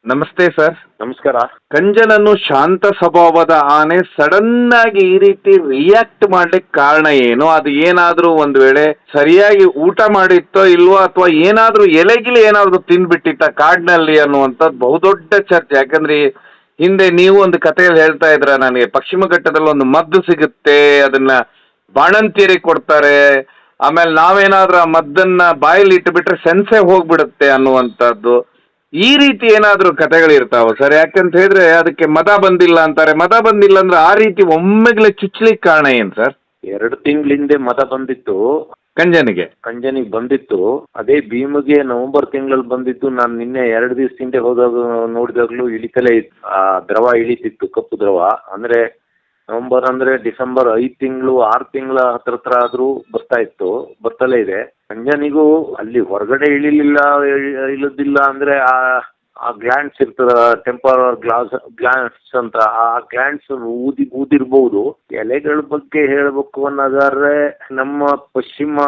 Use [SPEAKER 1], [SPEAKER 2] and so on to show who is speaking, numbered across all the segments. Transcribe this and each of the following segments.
[SPEAKER 1] ನಮಸ್ತೆ ಸರ್.
[SPEAKER 2] ನಮಸ್ಕಾರ.
[SPEAKER 1] ಕಂಜನನ್ನು ಶಾಂತ ಸ್ವಭಾವದ ಆನೆ ಸಡನ್ ಆಗಿ ಈ ರೀತಿ ರಿಯಾಕ್ಟ್ ಮಾಡ್ಲಿಕ್ಕೆ ಕಾರಣ ಏನು? ಅದು ಏನಾದ್ರೂ ಒಂದ್ ವೇಳೆ ಸರಿಯಾಗಿ ಊಟ ಮಾಡಿತ್ತೋ ಇಲ್ವೋ, ಅಥವಾ ಏನಾದ್ರೂ ಎಲೆಗಿಲೆ ಏನಾದ್ರೂ ತಿಂದ್ಬಿಟ್ಟಿತ್ತ ಕಾಡಿನಲ್ಲಿ ಅನ್ನುವಂಥದ್ದು ಬಹುದೊಡ್ಡ ಚರ್ಚೆ. ಯಾಕಂದ್ರೆ ಹಿಂದೆ ನೀವು ಒಂದು ಕಥೆಯಲ್ಲಿ ಹೇಳ್ತಾ ಇದ್ರ ನನಗೆ, ಪಶ್ಚಿಮ ಘಟ್ಟದಲ್ಲಿ ಒಂದು ಮದ್ದು ಸಿಗುತ್ತೆ, ಅದನ್ನ ಬಾಣಂತಿಯರಿಗೆ ಕೊಡ್ತಾರೆ, ಆಮೇಲೆ ನಾವೇನಾದ್ರೂ ಆ ಮದ್ದನ್ನ ಬಾಯಲ್ಲಿ ಇಟ್ಟುಬಿಟ್ರೆ ಸೆನ್ಸೆ ಹೋಗ್ಬಿಡುತ್ತೆ ಅನ್ನುವಂಥದ್ದು. ಈ ರೀತಿ ಏನಾದ್ರೂ ಕಥೆಗಳಿರ್ತಾವ ಸರ್? ಯಾಕಂತ ಹೇಳಿದ್ರೆ ಅದಕ್ಕೆ ಮದ ಬಂದಿಲ್ಲ ಅಂತಾರೆ. ಮದ ಬಂದಿಲ್ಲ ಅಂದ್ರೆ ಆ ರೀತಿ ಒಮ್ಮೆಗ್ಲೆ ಚುಚ್ಲಿಕ್ಕೆ ಕಾರಣ ಏನ್ ಸರ್?
[SPEAKER 2] 2 ತಿಂಗಳ ಹಿಂದೆ ಮತ ಬಂದಿತ್ತು,
[SPEAKER 1] ಕಂಜನಿಗೆ
[SPEAKER 2] ಬಂದಿತ್ತು. ಅದೇ ಭೀಮಿಗೆ ನವೆಂಬರ್ ತಿಂಗಳಲ್ಲಿ ಬಂದಿತ್ತು. ನಾನು ನಿನ್ನೆ 2 ದಿವಸ ಹಿಂದೆ ಹೋದಾಗ ನೋಡಿದಾಗ್ಲೂ ಇಳಿತಲೇ ಇತ್ತು, ಆ ದ್ರವ ಇಳಿತಿತ್ತು, ಕಪ್ಪು ದ್ರವ. ಅಂದ್ರೆ ನವೆಂಬರ್ ಅಂದ್ರೆ ಡಿಸೆಂಬರ್ 5 ತಿಂಗಳು 6 ತಿಂಗಳ ಹತ್ರ ಆದ್ರೂ ಬರ್ತಲೇ ಇದೆ. ಕಂಜನಿಗೂ ಅಲ್ಲಿ ಹೊರಗಡೆ ಇಳಿದಿಲ್ಲ ಅಂದ್ರೆ ಆ ಗ್ಲ್ಯಾಂಡ್ಸ್ ಇರ್ತದ, ಟೆಂಪರ್ ಗ್ಲ್ಯಾಂಡ್ಸ್ ಅಂತ, ಆ ಗ್ಲ್ಯಾಂಡ್ಸ್ ಊದಿರ್ಬಹುದು. ಎಲೆಗಳ ಬಗ್ಗೆ ಹೇಳ್ಬೇಕು ಅನ್ನೋದಾದ್ರೆ ನಮ್ಮ ಪಶ್ಚಿಮ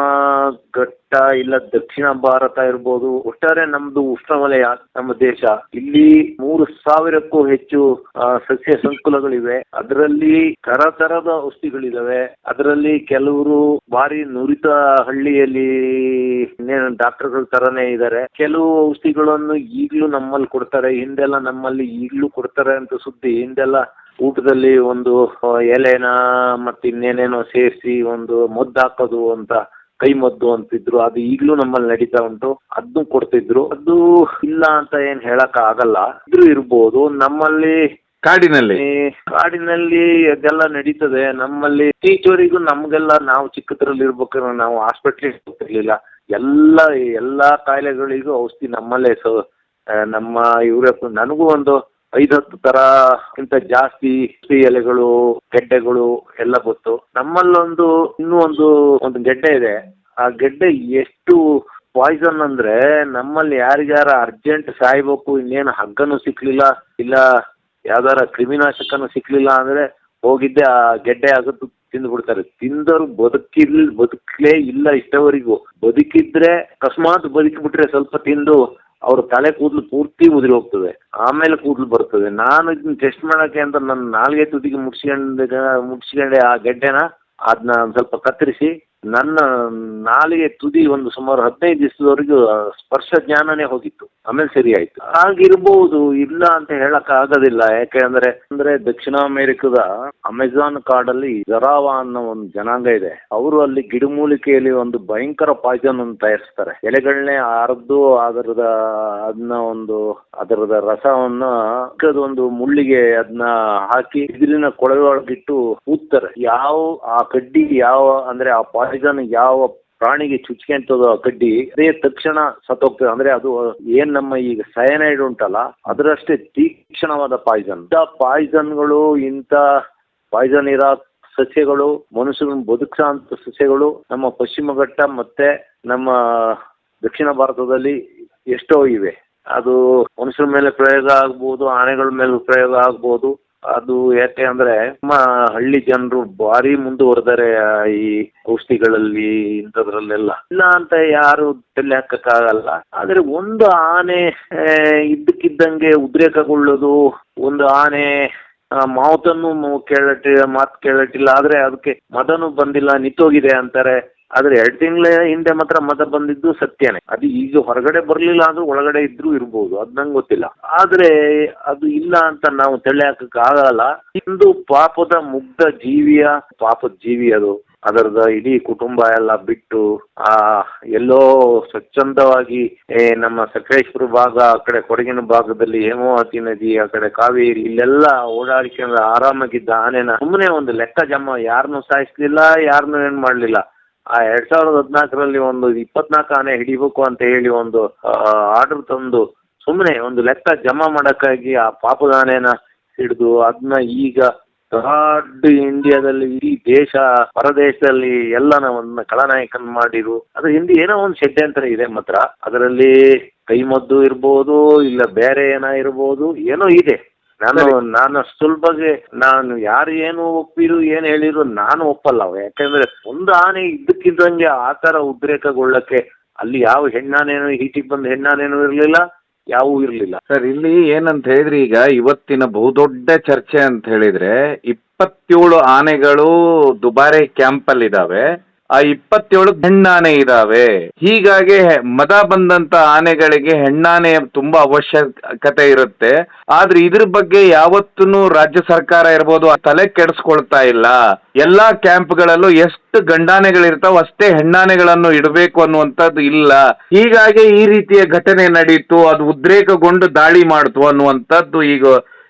[SPEAKER 2] ಘಟ್ಟ ಇಲ್ಲ ದಕ್ಷಿಣ ಭಾರತ ಇರ್ಬೋದು, ಒಟ್ಟಾರೆ ನಮ್ದು ಉಷ್ಣವಲಯ ನಮ್ಮ ದೇಶ. ಇಲ್ಲಿ 3,000ಕ್ಕೂ ಹೆಚ್ಚು ಸಸ್ಯ ಸಂಕುಲಗಳಿವೆ. ಅದರಲ್ಲಿ ತರದ ಔಷಧಿಗಳಿದಾವೆ. ಅದರಲ್ಲಿ ಕೆಲವರು ಭಾರಿ ನುರಿತ ಹಳ್ಳಿಯಲ್ಲಿ ಡಾಕ್ಟರ್ಗಳ ತರನೇ ಇದ್ದಾರೆ. ಕೆಲವು ಔಷಧಿಗಳನ್ನು ಈಗ್ಲೂ ನಮ್ಮಲ್ಲಿ ಕೊಡ್ತಾರೆ, ಹಿಂದೆಲ್ಲ ನಮ್ಮಲ್ಲಿ ಈಗ್ಲೂ ಕೊಡ್ತಾರೆ ಅಂತ ಸುದ್ದಿ. ಹಿಂದೆಲ್ಲ ಊಟದಲ್ಲಿ ಒಂದು ಎಲೆನ ಮತ್ತೆ ಇನ್ನೇನೇನೋ ಸೇರಿಸಿ ಒಂದು ಮದ್ದು ಹಾಕೋದು ಅಂತ, ಕೈ ಮದ್ದು ಅಂತಿದ್ರು. ಅದು ಈಗ್ಲೂ ನಮ್ಮಲ್ಲಿ ನಡೀತಾ ಉಂಟು, ಅದನ್ನು ಕೊಡ್ತಿದ್ರು. ಅದು ಇಲ್ಲ ಅಂತ ಏನ್ ಹೇಳಕ್ ಆಗಲ್ಲ, ಇದ್ರೂ ಇರ್ಬೋದು. ನಮ್ಮಲ್ಲಿ ಕಾಡಿನಲ್ಲಿ ಅದೆಲ್ಲ ನಡೀತದೆ. ನಮ್ಮಲ್ಲಿ ಟೀಚರಿಗೂ ನಮ್ಗೆಲ್ಲ, ನಾವು ಚಿಕ್ಕದ್ರಲ್ಲಿ ಇರ್ಬೇಕಾದ್ರೆ ನಾವು ಹಾಸ್ಪಿಟ್ಲಿಗೆ ಹೋಗ್ತಿರ್ಲಿಲ್ಲ. ಎಲ್ಲಾ ಕಾಯಿಲೆಗಳಿಗೂ ಔಷಧಿ ನಮ್ಮಲ್ಲೇ. ನಮ್ಮ ನನಗೂ ಒಂದು 5-10 ತರಕ್ಕಿಂತ ಜಾಸ್ತಿ ಎಲೆಗಳು, ಗೆಡ್ಡೆಗಳು ಎಲ್ಲ ಗೊತ್ತು. ನಮ್ಮಲ್ಲೊಂದು ಇನ್ನೂ ಒಂದು ಗೆಡ್ಡೆ ಇದೆ. ಆ ಗೆಡ್ಡೆ ಎಷ್ಟು ಪಾಯ್ಸನ್ ಅಂದ್ರೆ, ನಮ್ಮಲ್ಲಿ ಯಾರಿಗಾರ ಅರ್ಜೆಂಟ್ ಸಾಯ್ಬೇಕು, ಇನ್ನೇನು ಹಗ್ಗನೂ ಸಿಕ್ಲಿಲ್ಲ, ಇಲ್ಲ ಯಾವ್ದಾರ ಕ್ರಿಮಿನಾಶಕನೂ ಸಿಕ್ಲಿಲ್ಲ ಅಂದ್ರೆ ಹೋಗಿದ್ದೆ ಆ ಗೆಡ್ಡೆ ಆಗೋದು ತಿಂದ್ಬಿಡ್ತಾರೆ. ತಿಂದವರು ಬದುಕಲೇ ಇಲ್ಲ ಇಷ್ಟವರೆಗೂ. ಬದುಕಿದ್ರೆ ಅಕಸ್ಮಾತ್ ಬದುಕಿಬಿಟ್ರೆ ಸ್ವಲ್ಪ ತಿಂದು ಅವ್ರ ತಲೆ ಕೂದಲು ಪೂರ್ತಿ ಉದುರಿ ಹೋಗ್ತದೆ, ಆಮೇಲೆ ಕೂದಲು ಬರ್ತದೆ. ನಾನು ಇದನ್ನ ಟೆಸ್ಟ್ ಮಾಡಕ್ಕೆ ಅಂತ ನನ್ನ ನಾಲ್ಗೆ ತುದಿಗೆ ಮುಡ್ಸ್ಕೊಂಡೆ ಆ ಗೆಡ್ಡೆನ. ಅದನ್ನ ಸ್ವಲ್ಪ ಕತ್ತರಿಸಿ ನನ್ನ ನಾಲಿಗೆ ತುದಿ ಒಂದು ಸುಮಾರು 15 ದಿವಸದವರೆಗೂ ಸ್ಪರ್ಶ ಜ್ಞಾನನೇ ಹೋಗಿತ್ತು, ಆಮೇಲೆ ಸರಿ ಆಯ್ತು. ಆಗಿರ್ಬೋದು, ಇಲ್ಲ ಅಂತ ಹೇಳಕ್ ಆಗೋದಿಲ್ಲ. ಯಾಕೆಂದ್ರೆ ದಕ್ಷಿಣ ಅಮೆರಿಕದ ಅಮೆಜಾನ್ ಕಾಡಲ್ಲಿ ಜರಾವಾ ಅನ್ನೋ ಒಂದು ಜನಾಂಗ ಇದೆ. ಅವರು ಅಲ್ಲಿ ಗಿಡಮೂಲಿಕೆಯಲ್ಲಿ ಒಂದು ಭಯಂಕರ ಪಾಯ್ಸನ್ ಅನ್ನು ತಯಾರಿಸ್ತಾರೆ. ಎಲೆಗಳನ್ನೇ ಅರ್ದು ಅದರದ ರಸವನ್ನ ಒಂದು ಮುಳ್ಳಿಗೆ ಅದನ್ನ ಹಾಕಿ ಬಿದಿರಿನ ಕೊಳವೆ ಒಳಗಿಟ್ಟು ಊದ್ತಾರೆ. ಆ ಕಡ್ಡಿ ಅಂದ್ರೆ ಆ ಪಾಯ್ಸನ್ ಯಾವ ಪ್ರಾಣಿಗೆ ಚುಚ್ಕೆಂತದೋ ಆ ಕಡ್ಡಿ, ಅದೇ ತಕ್ಷಣ ಸತ್ತೋಗ್ತದೆ. ಅಂದ್ರೆ ಅದು ಏನ್ ನಮ್ಮ ಈಗ ಸಯನೈಡ್ ಉಂಟಲ್ಲ, ಅದರಷ್ಟೇ ತೀಕ್ಷ್ಣವಾದ ಪಾಯ್ಸನ್. ಇಂಥ ಪಾಯ್ಸನ್ ಇರೋ ಸಸ್ಯಗಳು, ಮನುಷ್ಯರನ್ನು ಬದುಕಿಸೋ ಸಸ್ಯಗಳು ನಮ್ಮ ಪಶ್ಚಿಮ ಘಟ್ಟ ಮತ್ತೆ ನಮ್ಮ ದಕ್ಷಿಣ ಭಾರತದಲ್ಲಿ ಎಷ್ಟೋ ಇವೆ. ಅದು ಮನುಷ್ಯರ ಮೇಲೆ ಪ್ರಯೋಗ ಆಗ್ಬೋದು, ಆನೆಗಳ ಮೇಲೆ ಪ್ರಯೋಗ ಆಗ್ಬೋದು. ಅದು ಯಾಕೆ ಅಂದ್ರೆ ನಮ್ಮ ಹಳ್ಳಿ ಜನರು ಭಾರಿ ಮುಂದುವರೆದರೆ ಈ ಔಷಧಿಗಳಲ್ಲಿ, ಇಂಥದ್ರಲ್ಲೆಲ್ಲ. ಇಲ್ಲ ಅಂತ ಯಾರು ತಲೆ ಹಾಕಕ್ಕಾಗಲ್ಲ. ಆದ್ರೆ ಒಂದು ಆನೆ ಇದ್ದಕ್ಕಿದ್ದಂಗೆ ಉದ್ರೇಕಗೊಳ್ಳೋದು, ಒಂದು ಆನೆ ಮಾತು ಕೇಳಟ್ಟಿಲ್ಲ, ಆದ್ರೆ ಅದಕ್ಕೆ ಮದನು ಬಂದಿಲ್ಲ, ನಿಂತೋಗಿದೆ ಅಂತಾರೆ. ಆದ್ರೆ 2 ತಿಂಗಳ ಹಿಂದೆ ಮಾತ್ರ ಮತ ಬಂದಿದ್ದು ಸತ್ಯನೇ. ಅದು ಈಗ ಹೊರಗಡೆ ಬರ್ಲಿಲ್ಲ ಅಂದ್ರೆ ಒಳಗಡೆ ಇದ್ರೂ ಇರ್ಬೋದು, ಅದ್ ನಂಗೆ ಗೊತ್ತಿಲ್ಲ. ಆದ್ರೆ ಅದು ಇಲ್ಲ ಅಂತ ನಾವು ತಲೆ ಹಾಕಕ್ ಆಗಲ್ಲ. ಇಂದು ಪಾಪದ ಮುಗ್ಧ ಜೀವಿ ಅದು. ಅದರದ ಇಡೀ ಕುಟುಂಬ ಎಲ್ಲ ಬಿಟ್ಟು ಎಲ್ಲೋ ಸ್ವಚ್ಛಂದವಾಗಿ ನಮ್ಮ ಸಕಲೇಶ್ಪುರ ಭಾಗ, ಆ ಕಡೆ ಕೊಡಗಿನ ಭಾಗದಲ್ಲಿ ಹೇಮಾವತಿ ನದಿ, ಆ ಕಡೆ ಕಾವೇರಿ, ಇಲ್ಲೆಲ್ಲ ಓಡಾಡಿಕೊಂಡು ಆರಾಮಾಗಿದ್ದ ಆನೆನ ಸುಮ್ಮನೆ ಒಂದು ಲೆಕ್ಕ ಜಮ್ಮ, ಯಾರನ್ನೂ ಸಾಯಿಸ್ಲಿಲ್ಲ, ಯಾರನ್ನೂ ಏನ್ ಮಾಡ್ಲಿಲ್ಲ. ಆ 2014ರಲ್ಲಿ ಒಂದು 24 ಆನೆ ಹಿಡಿಬೇಕು ಅಂತ ಹೇಳಿ ಒಂದು ಆರ್ಡರ್ ತಂದು ಸುಮ್ಮನೆ ಒಂದು ಲೆಕ್ಕ ಜಮಾ ಮಾಡಕ್ಕಾಗಿ ಆ ಪಾಪದ ಆನೆನ ಹಿಡಿದು ಅದನ್ನ ಈಗ ದೊಡ್ಡ ಇಂಡಿಯಾದಲ್ಲಿ, ಇಡೀ ಹೊರದೇಶದಲ್ಲಿ ಎಲ್ಲ ಒಂದು ಖಳನಾಯಕನ್ ಮಾಡಿರು. ಅದ್ರ ಹಿಂದೆ ಏನೋ ಒಂದು ಷಡ್ಯಂತ್ರ ಇದೆ ಮಾತ್ರ. ಅದರಲ್ಲಿ ಕೈಮದ್ದು ಇರ್ಬೋದು, ಇಲ್ಲ ಬೇರೆ ಇರ್ಬೋದು, ಏನೋ ಇದೆ. ನಾನು ಸುಲಭಗೆ ನಾನು ಯಾರು ಏನು ಒಪ್ಪಿರು ಏನ್ ಹೇಳಿರು ನಾನು ಒಪ್ಪಲ್ಲ. ಯಾಕಂದ್ರೆ ಒಂದು ಆನೆ ಇದ್ದಕ್ಕಿದ್ದಂಗೆ ಆ ತರ ಉದ್ರೇಕಗೊಳ್ಳಕ್ಕೆ ಅಲ್ಲಿ ಯಾವ ಹೆಣ್ಣಾನೇನು ಹೀಟಿಗೆ ಬಂದ ಹೆಣ್ಣಾನೇನು ಇರ್ಲಿಲ್ಲ, ಯಾವೂ ಇರ್ಲಿಲ್ಲ.
[SPEAKER 1] ಸರ್ ಇಲ್ಲಿ ಏನಂತ ಹೇಳಿದ್ರೆ ಈಗ ಇವತ್ತಿನ ಬಹುದೊಡ್ಡ ಚರ್ಚೆ ಅಂತ ಹೇಳಿದ್ರೆ 27 ಆನೆಗಳು ದುಬಾರೆ ಕ್ಯಾಂಪ್ ಅಲ್ಲಿ ಇದಾವೆ. ಆ 27 ಹೆಣ್ಣಾನೆ ಇದಾವೆ. ಹೀಗಾಗಿ ಮದ ಬಂದಂತ ಆನೆಗಳಿಗೆ ಹೆಣ್ಣಾನೆ ತುಂಬಾ ಅವಶ್ಯಕತೆ ಇರುತ್ತೆ. ಆದ್ರೆ ಇದ್ರ ಬಗ್ಗೆ ಯಾವತ್ತೂ ರಾಜ್ಯ ಸರ್ಕಾರ ಇರ್ಬೋದು ತಲೆ ಕೆಡಿಸ್ಕೊಳ್ತಾ ಇಲ್ಲ. ಎಲ್ಲಾ ಕ್ಯಾಂಪ್ಗಳಲ್ಲೂ ಎಷ್ಟು ಗಂಡಾನೆಗಳಿರ್ತಾವ ಅಷ್ಟೇ ಹೆಣ್ಣಾನೆಗಳನ್ನು ಇಡಬೇಕು ಅನ್ನುವಂಥದ್ದು ಇಲ್ಲ. ಹೀಗಾಗಿ ಈ ರೀತಿಯ ಘಟನೆ ನಡೀತು, ಅದು ಉದ್ರೇಕಗೊಂಡು ದಾಳಿ ಮಾಡ್ತು ಅನ್ನುವಂಥದ್ದು ಈಗ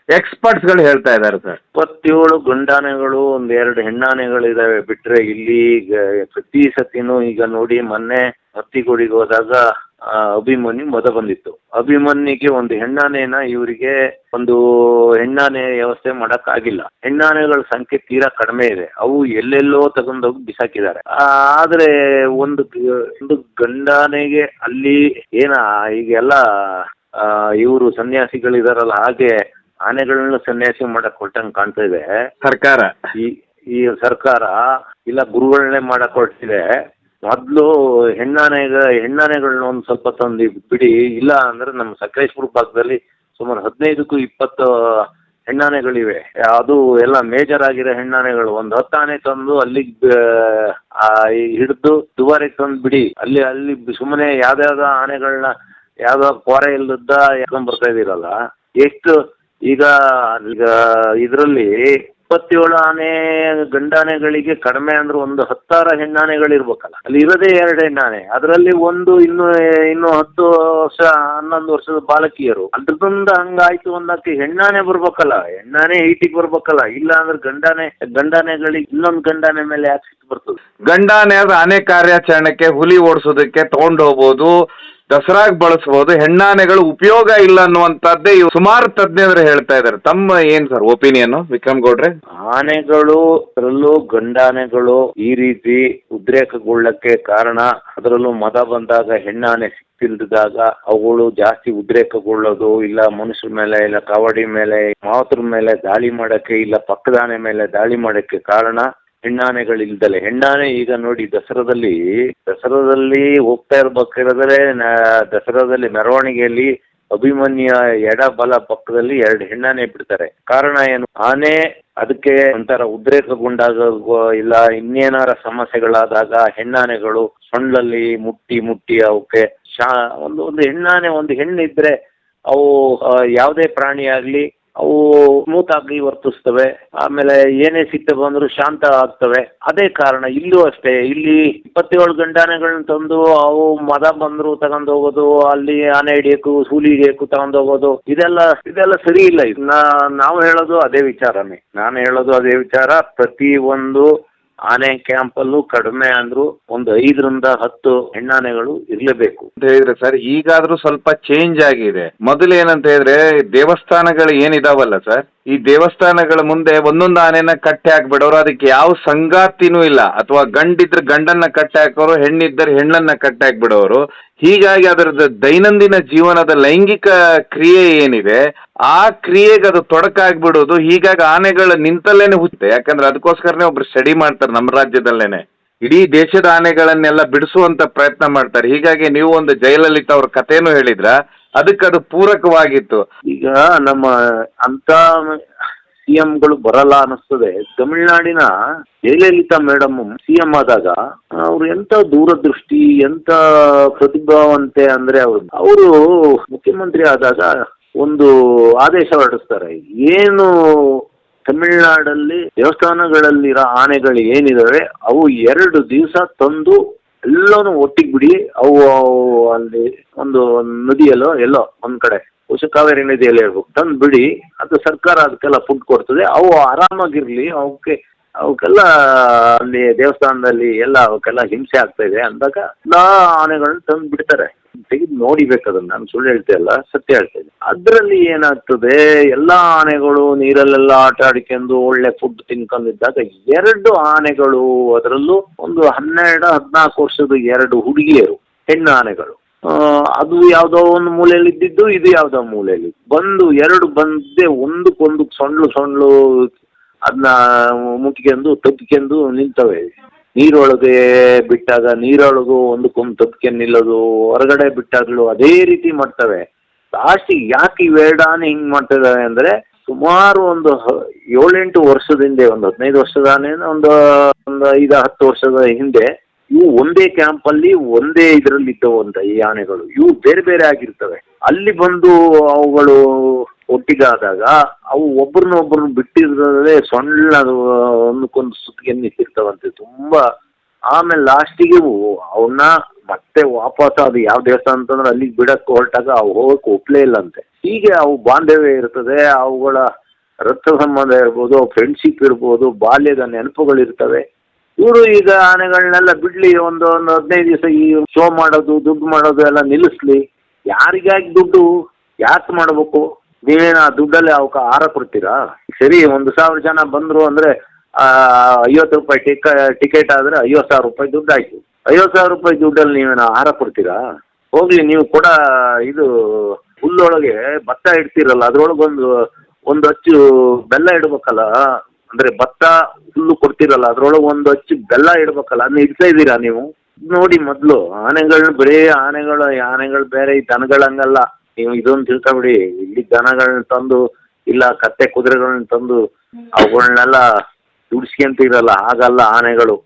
[SPEAKER 1] ಎಕ್ಸ್ಪರ್ಟ್ಸ್ ಗಳು ಹೇಳ್ತಾ ಇದ್ದಾರೆ ಸರ್.
[SPEAKER 2] 27 ಗಂಡಾನೆಗಳು 1-2 ಹೆಣ್ಣಾನೆಗಳಿದಾವೆ ಬಿಟ್ರೆ ಇಲ್ಲಿ ಪ್ರತಿ ಸತಿನೂ ಈಗ ನೋಡಿ ಮೊನ್ನೆ ಹತ್ತಿಗೋಡಿಗೆ ಹೋದಾಗ ಅಭಿಮನ್ಯು ಮದ ಬಂದಿತ್ತು. ಅಭಿಮನ್ಯುಗೆ ಒಂದು ಹೆಣ್ಣಾನೆನ ಇವರಿಗೆ ಒಂದು ಹೆಣ್ಣಾನೆ ವ್ಯವಸ್ಥೆ ಮಾಡಕ್ ಆಗಿಲ್ಲ. ಹೆಣ್ಣಾನೆಗಳ ಸಂಖ್ಯೆ ತೀರಾ ಕಡಿಮೆ ಇದೆ. ಅವು ಎಲ್ಲೆಲ್ಲೋ ತಗೊಂಡೋಗಿ ಬಿಸಾಕಿದ್ದಾರೆ. ಆದ್ರೆ ಒಂದು ಗಂಡಾನೆಗೆ ಅಲ್ಲಿ ಈಗೆಲ್ಲ ಇವರು ಸನ್ಯಾಸಿಗಳಿದಾರಲ್ಲ ಹಾಗೆ ಆನೆಗಳನ್ನ ಸನ್ಯಾಸಿ ಮಾಡಕ್ ಹೊರಟಂಗ್ ಕಾಣ್ತಾ ಇದೆ
[SPEAKER 1] ಸರ್ಕಾರ.
[SPEAKER 2] ಈ ಸರ್ಕಾರ ಇಲ್ಲ ಗುರುಗಳನ್ನೇ ಮಾಡಕ್ ಹೊರಟಿದೆ. ಮೊದ್ಲು ಹೆಣ್ಣಾನೆಗಳನ್ನ ಒಂದ್ ಸ್ವಲ್ಪ ತಂದು ಬಿಡಿ. ಇಲ್ಲ ಅಂದ್ರೆ ನಮ್ಮ ಸಕಲೇಶ್ಪುರ ಭಾಗದಲ್ಲಿ ಸುಮಾರು 15-20 ಹೆಣ್ಣಾನೆಗಳಿವೆ. ಅದು ಎಲ್ಲ ಮೇಜರ್ ಆಗಿರೋ ಹೆಣ್ಣಾನೆಗಳು. ಒಂದು 10 ಆನೆ ತಂದು ಅಲ್ಲಿಗೆ ಹಿಡಿದು ದುಬಾರಿಗೆ ತಂದು ಬಿಡಿ. ಅಲ್ಲಿ ಸುಮ್ಮನೆ ಯಾವ್ದಾವ್ದೋ ಆನೆಗಳನ್ನ ಯಾವ್ದೋ ಕೋರೆ ಇಲ್ಲದ ಯಾಕೊಂಡ್ ಬರ್ತಾ ಇದೀರಲ್ಲ. ಎಷ್ಟು ಈಗ ಇದರಲ್ಲಿ 27 ಆನೆ ಗಂಡಾನೆಗಳಿಗೆ ಕಡಿಮೆ ಅಂದ್ರೆ ಒಂದು 10 ಹೆಣ್ಣಾನೆಗಳಿರ್ಬೇಕಲ್ಲ. ಅಲ್ಲಿ ಇರೋದೇ 2 ಹೆಣ್ಣಾನೆ. ಅದರಲ್ಲಿ ಒಂದು ಇನ್ನು 10 ವರ್ಷ 11 ವರ್ಷದ ಬಾಲಕಿಯರು. ಅದ್ರಿಂದ ಹಂಗಾಯ್ತು ಅನ್ನಕ್ಕೆ ಹೆಣ್ಣಾನೆ ಬರ್ಬೇಕಲ್ಲ. ಹೆಣ್ಣಾನೆ 80 ಬರ್ಬೇಕಲ್ಲ. ಇಲ್ಲ ಅಂದ್ರೆ ಗಂಡಾನೆಗಳಿಗೆ ಇನ್ನೊಂದು ಗಂಡಾನೆ ಮೇಲೆ ಯಾಕೆ ಸಿಟ್ಟು ಬರ್ತದೆ?
[SPEAKER 1] ಗಂಡಾನೆ ಆನೆ ಕಾರ್ಯಾಚರಣೆಗೆ ಹುಲಿ ಓಡಿಸೋದಕ್ಕೆ ತಗೊಂಡು ಹೋಗ್ಬೋದು, ದಸರಾಗ್ ಬಳಸಬಹುದು. ಹೆಣ್ಣಾನೆಗಳು ಉಪಯೋಗ ಇಲ್ಲ ಅನ್ನುವಂಥದ್ದೇ ಸುಮಾರು ತಜ್ಞರು ಹೇಳ್ತಾ ಇದ್ದಾರೆ. ತಮ್ಮ ಏನ್ ಸರ್ ಒಪಿನಿಯನ್ ವಿಕ್ರಮ್ ಗೌಡ್ರೆ?
[SPEAKER 2] ಆನೆಗಳು ಅದರಲ್ಲೂ ಗಂಡಾನೆಗಳು ಈ ರೀತಿ ಉದ್ರೇಕಗೊಳ್ಳಕ್ಕೆ ಕಾರಣ ಅದರಲ್ಲೂ ಮದ ಬಂದಾಗ ಹೆಣ್ಣಾನೆ ಸಿಕ್ತಿಲ್ದಾಗ ಅವುಗಳು ಜಾಸ್ತಿ ಉದ್ರೇಕಗೊಳ್ಳೋದು, ಇಲ್ಲ ಮನುಷ್ಯರ ಮೇಲೆ, ಇಲ್ಲ ಕಾವಡಿ ಮೇಲೆ, ಮಾವತರ ಮೇಲೆ ದಾಳಿ ಮಾಡಕ್ಕೆ, ಇಲ್ಲ ಪಕ್ಕದ ಆನೆ ಮೇಲೆ ದಾಳಿ ಮಾಡಕ್ಕೆ ಕಾರಣ ಹೆಣ್ಣಾನೆಗಳಿಲ್ದಲೆ. ಹೆಣ್ಣಾನೆ ಈಗ ನೋಡಿ ದಸರಾದಲ್ಲಿ ಹೋಗ್ತಾ ಇರ್ಬೇಕಾದ್ರೆ ದಸರಾದಲ್ಲಿ ಮೆರವಣಿಗೆಯಲ್ಲಿ ಅಭಿಮನ್ಯ ಎಡ ಬಲ ಪಕ್ಕದಲ್ಲಿ 2 ಹೆಣ್ಣಾನೆ ಬಿಡ್ತಾರೆ. ಕಾರಣ ಏನು? ಆನೆ ಅದಕ್ಕೆ ಒಂಥರ ಉದ್ರೇಕಗೊಂಡಾಗ ಇಲ್ಲ ಇನ್ನೇನಾರ ಸಮಸ್ಯೆಗಳಾದಾಗ ಹೆಣ್ಣಾನೆಗಳು ಸೊಂಡ್ಲಲ್ಲಿ ಮುಟ್ಟಿ ಅವಕ್ಕೆ ಒಂದು ಹೆಣ್ಣಾನೆ ಒಂದು ಹೆಣ್ಣಿದ್ರೆ ಅವು ಯಾವುದೇ ಪ್ರಾಣಿ ಆಗ್ಲಿ ಅವು ಸ್ಮೂತ್ ಆಗಿ ವರ್ತಿಸ್ತವೆ. ಆಮೇಲೆ ಏನೇ ಸಿಟ್ಟು ಬಂದ್ರು ಶಾಂತ ಆಗ್ತವೆ. ಅದೇ ಕಾರಣ ಇಲ್ಲೂ ಅಷ್ಟೇ. ಇಲ್ಲಿ 27 ಗಂಡಾನೆಗಳನ್ನ ತಂದು ಅವು ಮದ ಬಂದ್ರು ತಗೊಂಡ್ ಹೋಗೋದು, ಅಲ್ಲಿ ಆನೆ ಹಿಡಿಯಕ್ಕೂ ಸೂಲಿ ಹಿಡಿಯಕ್ಕೂ ತಗೊಂಡ್ ಹೋಗೋದು, ಇದೆಲ್ಲ ಸರಿ ಇಲ್ಲ. ನಾವು ಹೇಳೋದು ಅದೇ ವಿಚಾರನೇ. ನಾನು ಹೇಳೋದು ಅದೇ ವಿಚಾರ. ಪ್ರತಿ ಒಂದು ಆನೆ ಕ್ಯಾಂಪಲ್ಲೂ ಕಡಿಮೆ ಅಂದ್ರು ಒಂದು 5-10 ಹೆಣ್ಣಾನೆಗಳು ಇರ್ಲೇಬೇಕು
[SPEAKER 1] ಅಂತ ಹೇಳಿದ್ರೆ ಸರ್. ಈಗಾದ್ರೂ ಸ್ವಲ್ಪ ಚೇಂಜ್ ಆಗಿದೆ. ಮೊದಲು ಏನಂತ ಹೇಳಿದ್ರೆ ದೇವಸ್ಥಾನಗಳು ಏನಿದಾವಲ್ಲ ಸರ್, ಈ ದೇವಸ್ಥಾನಗಳ ಮುಂದೆ ಒಂದೊಂದು ಆನೆನ ಕಟ್ಟಿ ಹಾಕ್ಬಿಡೋರು. ಅದಕ್ಕೆ ಯಾವ ಸಂಗಾತಿನೂ ಇಲ್ಲ. ಅಥವಾ ಗಂಡಿದ್ರೆ ಗಂಡನ್ನ ಕಟ್ಟಿ ಹಾಕೋರು, ಹೆಣ್ಣಿದ್ರೆ ಹೆಣ್ಣನ್ನ ಕಟ್ಟಿ ಹಾಕ್ಬಿಡೋರು. ಹೀಗಾಗಿ ಅದರದ ದೈನಂದಿನ ಜೀವನದ ಲೈಂಗಿಕ ಕ್ರಿಯೆ ಏನಿದೆ ಆ ಕ್ರಿಯೆಗೆ ಅದು ತೊಡಕಾಗ್ಬಿಡೋದು. ಹೀಗಾಗಿ ಆನೆಗಳು ನಿಂತಲ್ಲೇನೆ ಹುಚ್ಚುತ್ತೆ. ಯಾಕಂದ್ರೆ ಅದಕ್ಕೋಸ್ಕರನೇ ಒಬ್ರು ಸ್ಟಡಿ ಮಾಡ್ತಾರೆ ನಮ್ಮ ರಾಜ್ಯದಲ್ಲೇನೆ. ಇಡೀ ದೇಶದ ಆನೆಗಳನ್ನೆಲ್ಲ ಬಿಡಿಸುವಂತ ಪ್ರಯತ್ನ ಮಾಡ್ತಾರೆ. ಹೀಗಾಗಿ ನೀವು ಒಂದು ಜಯಲಲಿತಾ ಅವ್ರ ಕಥೆನೂ ಹೇಳಿದ್ರ, ಅದಕ್ಕೆ ಅದು ಪೂರಕವಾಗಿತ್ತು.
[SPEAKER 2] ಈಗ ನಮ್ಮ ಅಂತ ಸಿಎಂಗಳು ಬರಲ್ಲ ಅನಿಸ್ತದೆ. ತಮಿಳುನಾಡಿನ ಜಯಲಲಿತಾ ಮೇಡಮ್ ಸಿಎಂ ಆದಾಗ ಅವ್ರು ಎಂತ ದೂರದೃಷ್ಟಿ, ಎಂತ ಪ್ರತಿಭಾವಂತೆ ಅಂದ್ರೆ ಅವರು ಮುಖ್ಯಮಂತ್ರಿ ಆದಾಗ ಒಂದು ಆದೇಶ ಹೊರಡಿಸ್ತಾರೆ. ಏನು ತಮಿಳುನಾಡಲ್ಲಿ ದೇವಸ್ಥಾನಗಳಲ್ಲಿರೋ ಆನೆಗಳು ಏನಿದಾವೆ ಅವು 2 ದಿವಸ ತಂದು ಎಲ್ಲಾನು ಒಟ್ಟಿಗೆ ಬಿಡಿ. ಅವು ಅಲ್ಲಿ ಒಂದು ನದಿಯಲ್ಲೋ ಎಲ್ಲೋ ಒಂದ್ ಕಡೆ ಕಾವೇರಿ ನದಿಯಲ್ಲಿ ಹೇಳ್ಬೇಕು ತಂದು ಬಿಡಿ. ಅದು ಸರ್ಕಾರ ಅದಕ್ಕೆಲ್ಲ ಫುಡ್ ಕೊಡ್ತದೆ. ಅವು ಆರಾಮಾಗಿರ್ಲಿ. ಅವಕ್ಕೆಲ್ಲ ಅಲ್ಲಿ ದೇವಸ್ಥಾನದಲ್ಲಿ ಎಲ್ಲ ಅವಕ್ಕೆಲ್ಲ ಹಿಂಸೆ ಆಗ್ತಾ ಇದೆ ಅಂದಾಗ ಎಲ್ಲಾ ಆನೆಗಳನ್ನ ತಂದು ಬಿಡ್ತಾರೆ. ತೆಗೆದು ನೋಡಿಬೇಕದನ್ನ. ನಾನು ಸುಳ್ಳು ಹೇಳ್ತಾ ಇಲ್ಲ, ಸತ್ಯ ಹೇಳ್ತಾ ಇದ್ದೆ. ಅದರಲ್ಲಿ ಏನಾಗ್ತದೆ, ಎಲ್ಲಾ ಆನೆಗಳು ನೀರಲ್ಲೆಲ್ಲ ಆಟ ಆಡಿಕೊಂಡು ಒಳ್ಳೆ ಫುಡ್ ತಿನ್ಕೊಂಡಿದ್ದಾಗ 2 ಆನೆಗಳು, ಅದರಲ್ಲೂ ಒಂದು 12-14 ವರ್ಷದ 2 ಹುಡುಗಿಯರು ಹೆಣ್ಣು ಆನೆಗಳು, ಅದು ಯಾವ್ದೋ ಒಂದು ಮೂಲೆಯಲ್ಲಿ ಇದ್ದಿದ್ದು, ಇದು ಯಾವ್ದೋ ಮೂಲೆಯಲ್ಲಿ ಬಂದು 2 ಬಂದೆ ಒಂದಕ್ಕೊಂದು ಸೊಂಡ್ಲು ಅದನ್ನ ಮುಟ್ಕೊಂಡು ತಪ್ಪಿಕೊಂಡು ನಿಲ್ತವೆ. ನೀರೊಳಗೆ ಬಿಟ್ಟಾಗ ನೀರೊಳಗು ಒಂದಕ್ಕೊಂದು ತಪ್ಪಿಕೊಂಡು ನಿಲ್ಲೋದು, ಹೊರಗಡೆ ಬಿಟ್ಟಾಗ್ಲೂ ಅದೇ ರೀತಿ ಮಾಡ್ತವೆ. ಲಾಸ್ಟಿಗೆ ಯಾಕೆ ಇವೆರಡು ಆನೆ ಹಿಂಗ್ ಮಾಡ್ತಾ ಇದಾವೆ ಅಂದ್ರೆ ಸುಮಾರು ಒಂದು 7-8 ವರ್ಷದ ಹಿಂದೆ, ಒಂದು 15 ವರ್ಷದ ಆನೆ, ಒಂದು 5-10 ವರ್ಷದ ಹಿಂದೆ ಇವು ಒಂದೇ ಕ್ಯಾಂಪ್ ಅಲ್ಲಿ ಒಂದೇ ಇದರಲ್ಲಿ ಇದ್ದವಂತ ಈ ಆನೆಗಳು. ಇವು ಬೇರೆ ಬೇರೆ ಆಗಿರ್ತವೆ. ಅಲ್ಲಿ ಬಂದು ಅವುಗಳು ಒಟ್ಟಿಗಾದಾಗ ಅವು ಒಬ್ರನ್ನೊಬ್ರನ್ನ ಬಿಟ್ಟಿರದೇ ಸೊಳ್ಳ ಒಂದಕ್ಕೊಂದು ಸುತ್ತಿಗೆ ನಿಂತಿರ್ತಾವಂತೆ ತುಂಬಾ. ಆಮೇಲೆ ಲಾಸ್ಟಿಗೆ ಅವನ್ನ ಮತ್ತೆ ವಾಪಸ್ ಅದು ಯಾವ ದೇವಸ್ಥಾನ ಅಂತಂದ್ರೆ ಅಲ್ಲಿಗೆ ಬಿಡಕ್ ಹೊರಟಾಗ ಅವು ಹೋಗಕ್ ಒಪ್ಲೇ ಇಲ್ಲಂತೆ. ಹೀಗೆ ಅವು ಬಾಂಧವ್ಯ ಇರ್ತದೆ, ಅವುಗಳ ರಕ್ತ ಸಂಬಂಧ ಇರ್ಬೋದು, ಫ್ರೆಂಡ್ಶಿಪ್ ಇರ್ಬೋದು, ಬಾಲ್ಯದ ನೆನಪುಗಳು ಇರ್ತವೆ. ಇವರು ಈಗ ಆನೆಗಳನ್ನೆಲ್ಲ ಬಿಡ್ಲಿ, ಒಂದು 15 ದಿವಸ ಈ ಶೋ ಮಾಡೋದು, ದುಡ್ಡು ಮಾಡೋದು ಎಲ್ಲ ನಿಲ್ಲಿಸ್ಲಿ. ಯಾರಿಗಾಗಿ ದುಡ್ಡು ಯಾಕೆ ಮಾಡ್ಬೇಕು? ನೀವೇನು ಆ ದುಡ್ಡಲ್ಲಿ ಅವಕ್ಕೆ ಆಹಾರ ಕೊಡ್ತೀರಾ? ಸರಿ, 1,000 ಜನ ಬಂದ್ರು ಅಂದ್ರೆ 50 ರೂಪಾಯಿ ಟಿಕೆಟ್ ಆದ್ರೆ 50,000 ರೂಪಾಯಿ ದುಡ್ಡು ಆಯ್ತು. 50,000 ರೂಪಾಯಿ ದುಡ್ಡಲ್ಲಿ ನೀವೇನು ಆಹಾರ ಕೊಡ್ತೀರಾ? ಹೋಗ್ಲಿ, ನೀವು ಕೂಡ ಇದು ಹುಲ್ಲೊಳಗೆ ಭತ್ತ ಇಡ್ತೀರಲ್ಲ, ಅದ್ರೊಳಗೆ ಒಂದು ಅಚ್ಚು ಬೆಲ್ಲ ಇಡ್ಬೇಕಲ್ಲ. ಅಂದ್ರೆ ಭತ್ತ ಹುಲ್ಲು ಕೊಡ್ತೀರಲ್ಲ, ಅದ್ರೊಳಗೆ ಒಂದು ಅಚ್ಚು ಬೆಲ್ಲ ಇಡ್ಬೇಕಲ್ಲ, ಅದನ್ನ ಇಡ್ತಾ ಇದ್ದೀರಾ ನೀವು? ನೋಡಿ ಮೊದ್ಲು ಆನೆಗಳನ್ನ ಬರೀ ಆನೆಗಳು ಬೇರೆ, ಈ ದನಗಳಂಗಲ್ಲ. ನೀವು ಇದೊಂದು ತಿಳ್ಕೊಬಿಡಿ, ಇಲ್ಲಿ ದನಗಳನ್ನ ತಂದು ಇಲ್ಲ ಕತ್ತೆ ಕುದುರೆಗಳನ್ನ ತಂದು ಅವುಗಳನ್ನೆಲ್ಲ ದುಡ್ಸ್ಕೊಂತಿರಲ್ಲ, ಹಾಗಲ್ಲ ಆನೆಗಳು.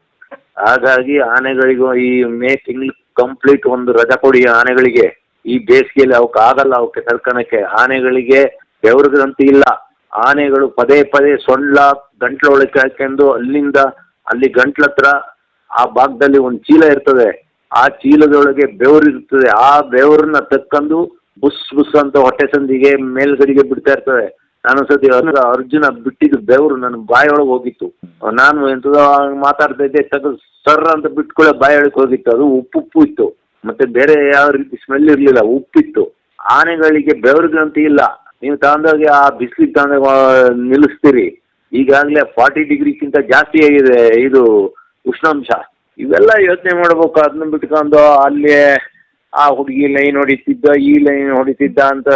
[SPEAKER 2] ಹಾಗಾಗಿ ಆನೆಗಳಿಗೂ ಈ ಮೇ ತಿಂಗಳು ಕಂಪ್ಲೀಟ್ ಒಂದು ರಜಾ ಕೊಡಿ ಆನೆಗಳಿಗೆ. ಈ ಬೇಸಿಗೆಯಲ್ಲಿ ಅವಕ್ಕೆ ಆಗಲ್ಲ, ಅವಕ್ಕೆ ತಡ್ಕಣಕ್ಕೆ. ಆನೆಗಳಿಗೆ ಬೆವರುಗಳಂತೂ ಇಲ್ಲ. ಆನೆಗಳು ಪದೇ ಪದೇ ಸೊಳ್ಳ ಗಂಟ್ಲೊಳಗೆ ಹಾಕೊಂಡು ಅಲ್ಲಿಂದ ಅಲ್ಲಿ ಗಂಟ್ಲತ್ರ ಆ ಭಾಗದಲ್ಲಿ ಒಂದು ಚೀಲ ಇರ್ತದೆ, ಆ ಚೀಲದೊಳಗೆ ಬೆವರು ಇರ್ತದೆ. ಆ ಬೆವರನ್ನ ತಕ್ಕಂಡು ಬುಸ್ ಬುಸ್ ಅಂತ ಹೊಟ್ಟೆ ಸಂದಿಗೆ ಮೇಲ್ಗಡೆಗೆ ಬಿಡ್ತಾ ಇರ್ತದೆ. ನಾನು ಸತಿ ಅರ್ಜುನ ಬಿಟ್ಟಿದ್ದು ಬೆವರು ನನ್ನ ಬಾಯೊಳಗೆ ಹೋಗಿತ್ತು. ನಾನು ಎಂತದೋ ಮಾತಾಡ್ತಾ ಇದ್ದೆ, ಸರ್ ಅಂತ ಬಿಟ್ಕೊಳ್ಳೋ ಬಾಯೊಳಗೆ ಹೋಗಿತ್ತು. ಅದು ಉಪ್ಪು ಇತ್ತು, ಮತ್ತೆ ಬೇರೆ ಯಾವ ರೀತಿ ಸ್ಮೆಲ್ ಇರ್ಲಿಲ್ಲ, ಉಪ್ಪಿತ್ತು. ಆನೆಗಳಿಗೆ ಬೆವರುಗಳಂತೂ ಇಲ್ಲ. ನೀವು ತಗೊಂಡೋಗಿ ಆ ಬಿಸಿಲಿಗೆ ತಗೊಂಡಾಗ ನಿಲ್ಲಿಸ್ತೀರಿ. ಈಗಾಗಲೇ 40 ಡಿಗ್ರಿಗಿಂತ ಜಾಸ್ತಿ ಆಗಿದೆ ಇದು ಉಷ್ಣಾಂಶ. ಇವೆಲ್ಲ ಯೋಚನೆ ಮಾಡ್ಬೇಕು. ಅದನ್ನ ಬಿಟ್ಕೊಂಡು ಅಲ್ಲಿ ಆ ಹುಡುಗಿ ಲೈನ್ ಹೊಡಿತಿದ್ದ, ಈ ಲೈನ್ ಹೊಡಿತಿದ್ದ ಅಂತ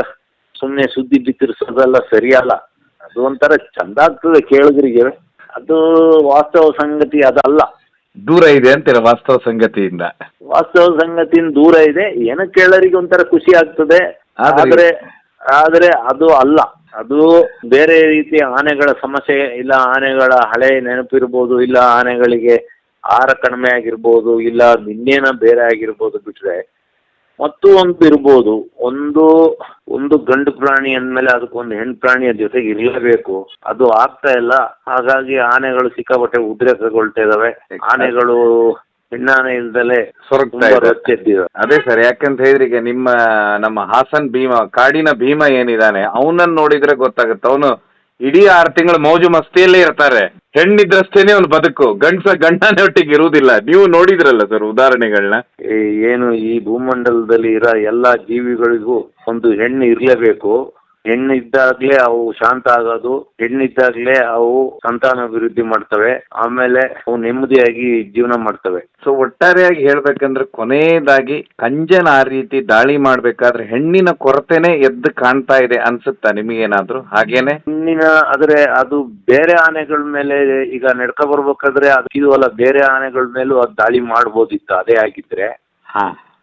[SPEAKER 2] ಸುಮ್ಮನೆ ಸುದ್ದಿ ಬಿತ್ತರಿಸೋದೆಲ್ಲ ಸರಿಯಲ್ಲ. ಅದು ಒಂಥರ ಚಂದ ಆಗ್ತದೆ ಕೇಳಿದ್ರಿಗೆ, ಅದು ವಾಸ್ತವ ಸಂಗತಿ ಅದಲ್ಲ.
[SPEAKER 1] ದೂರ ಇದೆ ಅಂತೀರ ವಾಸ್ತವ ಸಂಗತಿಯಿಂದ?
[SPEAKER 2] ವಾಸ್ತವ ಸಂಗತಿಯಿಂದ ದೂರ ಇದೆ. ಏನೋ ಕೇಳೋರಿಗೆ ಒಂಥರ ಖುಷಿ ಆಗ್ತದೆ, ಆದ್ರೆ ಅದು ಅಲ್ಲ. ಅದು ಬೇರೆ ರೀತಿಯ ಆನೆಗಳ ಸಮಸ್ಯೆ ಇಲ್ಲ, ಆನೆಗಳ ಹಳೆ ನೆನಪಿರ್ಬೋದು, ಇಲ್ಲ ಆನೆಗಳಿಗೆ ಆಹಾರ ಕಡಿಮೆ ಆಗಿರ್ಬೋದು, ಇಲ್ಲ ಇನ್ನೇನ ಬೇರೆ ಆಗಿರ್ಬೋದು. ಬಿಟ್ರೆ ಮತ್ತು ಒಂದು ಇರ್ಬೋದು, ಒಂದು ಗಂಡು ಪ್ರಾಣಿ ಅಂದಮೇಲೆ ಅದಕ್ಕೊಂದು ಹೆಣ್ಣು ಪ್ರಾಣಿಯ ಜೊತೆಗೆ ಇರಲೇಬೇಕು. ಅದು ಆಗ್ತಾ ಇಲ್ಲ. ಹಾಗಾಗಿ ಆನೆಗಳು ಸಿಕ್ಕಾಪಟ್ಟೆ ಉದ್ರೇಕಗೊಳ್ತಾ ಇದಾವೆ. ಆನೆಗಳು ಹೆಣ್ಣಾನೆ ಇಲ್ದಲೆ
[SPEAKER 1] ಅದೇ ಸರ್, ಯಾಕಂತ ಹೇಳಿದ್ರೆ ಈಗ ನಮ್ಮ ಹಾಸನ್ ಭೀಮ, ಕಾಡಿನ ಭೀಮ ಏನಿದಾನೆ, ಅವನನ್ನ ನೋಡಿದ್ರೆ ಗೊತ್ತಾಗುತ್ತೆ. ಅವನು ಇಡೀ 6 ತಿಂಗಳು ಮೌಜು ಮಸ್ತಿಯಲ್ಲೇ ಇರ್ತಾರೆ. ಹೆಣ್ಣಿದ್ರಷ್ಟೇನೆ ಅವ್ನು ಬದುಕು, ಗಂಡನೇ ಒಟ್ಟಿಗೆ ಇರುವುದಿಲ್ಲ. ನೀವು ನೋಡಿದ್ರಲ್ಲ ಸರ್ ಉದಾಹರಣೆಗಳನ್ನ.
[SPEAKER 2] ಏನು ಈ ಭೂಮಂಡಲದಲ್ಲಿ ಇರೋ ಎಲ್ಲಾ ಜೀವಿಗಳಿಗೂ ಒಂದು ಹೆಣ್ಣು ಇರ್ಲೇಬೇಕು. ಹೆಣ್ಣು ಇದ್ದಾಗ್ಲೇ ಅವು ಶಾಂತ ಆಗೋದು, ಹೆಣ್ಣಿದ್ದಾಗ್ಲೇ ಅವು ಸಂತಾನಾಭಿವೃದ್ಧಿ ಮಾಡ್ತವೆ, ಆಮೇಲೆ ಅವು ನೆಮ್ಮದಿಯಾಗಿ ಜೀವನ ಮಾಡ್ತವೆ.
[SPEAKER 1] ಸೊ ಒಟ್ಟಾರೆಯಾಗಿ ಹೇಳ್ಬೇಕಂದ್ರೆ ಕೊನೆಯದಾಗಿ ಕಂಜನ ಆ ರೀತಿ ದಾಳಿ ಮಾಡ್ಬೇಕಾದ್ರೆ ಹೆಣ್ಣಿನ ಕೊರತೆನೆ ಎದ್ದು ಕಾಣ್ತಾ ಇದೆ ಅನ್ಸುತ್ತಾ ನಿಮಗೇನಾದ್ರು? ಹಾಗೇನೆ
[SPEAKER 2] ಆದ್ರೆ ಅದು ಬೇರೆ ಆನೆಗಳ ಮೇಲೆ ಈಗ ನಡ್ಕೊ ಬರ್ಬೇಕಾದ್ರೆ ಅದು ಇದು ಅಲ್ಲ, ಬೇರೆ ಆನೆಗಳ ಮೇಲೂ ಅದು ದಾಳಿ ಮಾಡ್ಬೋದಿತ್ತು ಅದೇ ಆಗಿದ್ರೆ.